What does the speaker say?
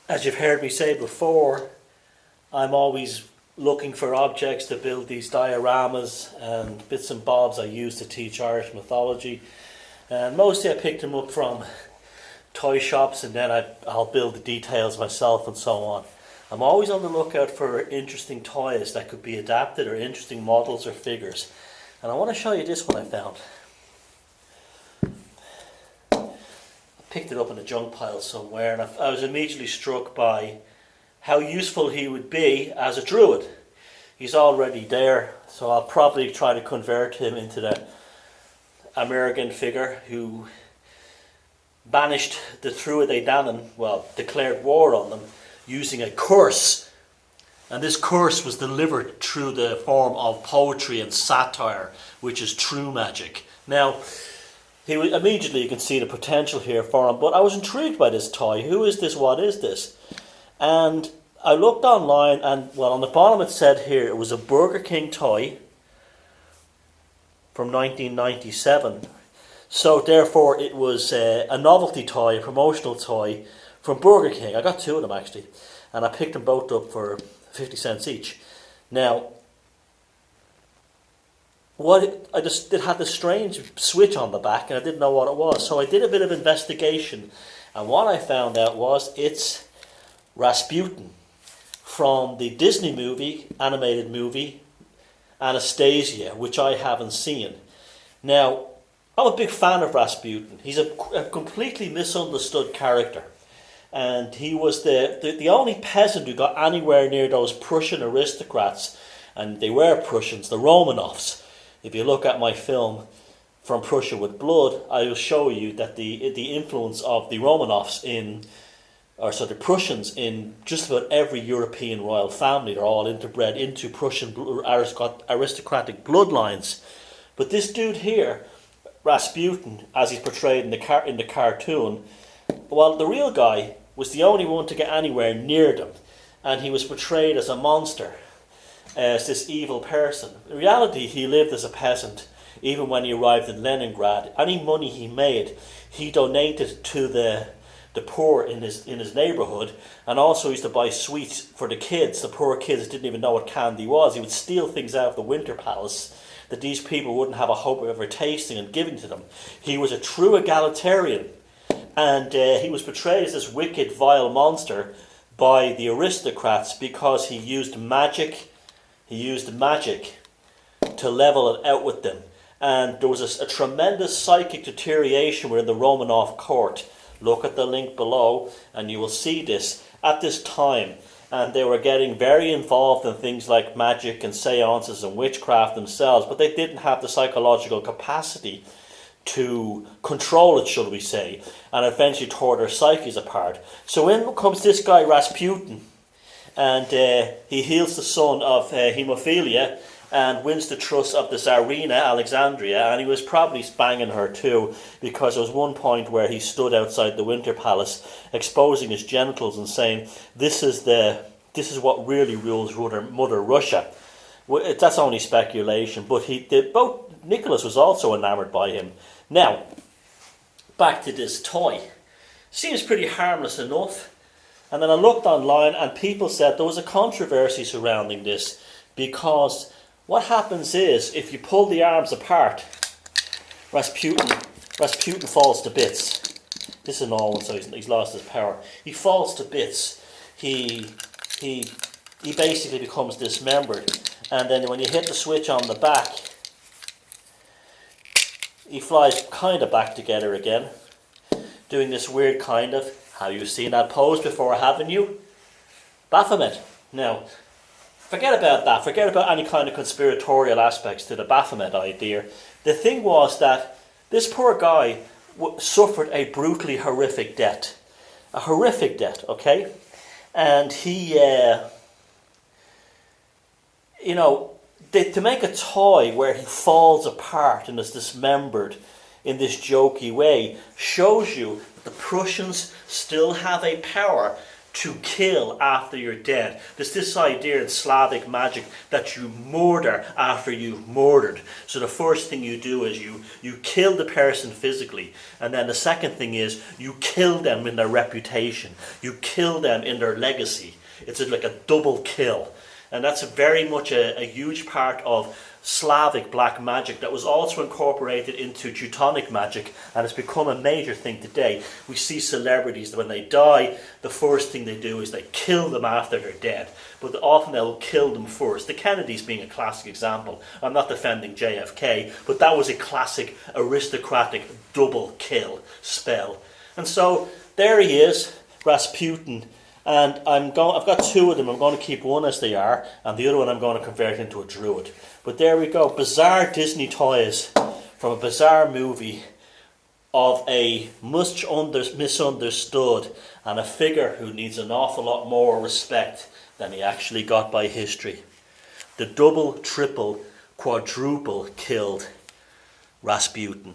As you've heard me say before, I'm always looking for objects to build these dioramas and bits and bobs I use to teach Irish mythology. And mostly I picked them up from toy shops, and then I'll build the details myself and so on. I'm always on the lookout for interesting toys that could be adapted, or interesting models or figures. And I want to show you this one I found. Picked it up in a junk pile somewhere, and I was immediately struck by how useful he would be as a druid. He's already there, so I'll probably try to convert him into the American figure who banished the Druidae Danann, well, declared war on them, using a curse. And this curse was delivered through the form of poetry and satire, which is true magic. Now, immediately you can see the potential here for him, but I was intrigued by this toy. Who is this? What is this? And I looked online, and well, on the bottom it said here it was a Burger King toy from 1997. So therefore it was a novelty toy, a promotional toy from Burger King. I got two of them actually, and I picked them both up for 50 cents each. Now, it had this strange switch on the back, and I didn't know what it was. So I did a bit of investigation, and what I found out was it's Rasputin from the Disney animated movie Anastasia, which I haven't seen. Now, I'm a big fan of Rasputin. He's a completely misunderstood character, and he was the only peasant who got anywhere near those Prussian aristocrats, and they were Prussians, the Romanovs. If you look at my film From Prussia with Blood, I will show you that the influence of the Romanovs the Prussians in just about every European royal family, they're all interbred into Prussian aristocratic bloodlines. But this dude here, Rasputin, as he's portrayed in the cartoon, well, the real guy was the only one to get anywhere near them, and he was portrayed as a monster, as this evil person. In reality, he lived as a peasant. Even when he arrived in Leningrad, any money he made, he donated to the poor in his neighbourhood, and also used to buy sweets for the kids. The poor kids didn't even know what candy was. He would steal things out of the Winter Palace that these people wouldn't have a hope of ever tasting and giving to them. He was a true egalitarian, and he was portrayed as this wicked, vile monster by the aristocrats because he used magic. He used magic to level it out with them. And there was a tremendous psychic deterioration within the Romanov court. Look at the link below and you will see this at this time. And they were getting very involved in things like magic and seances and witchcraft themselves, but they didn't have the psychological capacity to control it, shall we say, and eventually tore their psyches apart. So in comes this guy Rasputin, and he heals the son of haemophilia and wins the trust of the Tsarina Alexandria, and he was probably banging her too, because there was one point where he stood outside the Winter Palace exposing his genitals and saying, this is what really rules Mother Russia. Well, that's only speculation, but both Nicholas was also enamoured by him. Now, back to this toy. Seems pretty harmless enough. And then I looked online, and people said there was a controversy surrounding this, because what happens is, if you pull the arms apart, Rasputin falls to bits. This is an all one, so he's lost his power. He falls to bits. He basically becomes dismembered. And then when you hit the switch on the back, he flies kind of back together again, doing this weird kind of, have you seen that pose before, haven't you? Baphomet. Now, forget about that. Forget about any kind of conspiratorial aspects to the Baphomet idea. The thing was that this poor guy suffered a brutally horrific death. A horrific death, okay? And he, to make a toy where he falls apart and is dismembered in this jokey way shows you that the Prussians still have a power to kill after you're dead. There's this idea in Slavic magic that you murder after you've murdered. So the first thing you do is you kill the person physically, and then the second thing is you kill them in their reputation. You kill them in their legacy. It's like a double kill. And that's very much a huge part of Slavic black magic that was also incorporated into Teutonic magic, and it's become a major thing today. We see celebrities that when they die, the first thing they do is they kill them after they're dead, but often they'll kill them first. The Kennedys being a classic example. I'm not defending JFK, but that was a classic aristocratic double kill spell. And so there he is, Rasputin. And I've got two of them. I'm going to keep one as they are, and the other one I'm going to convert into a druid. But there we go, bizarre Disney toys from a bizarre movie of a much misunderstood and a figure who needs an awful lot more respect than he actually got by history. The double, triple, quadruple killed Rasputin.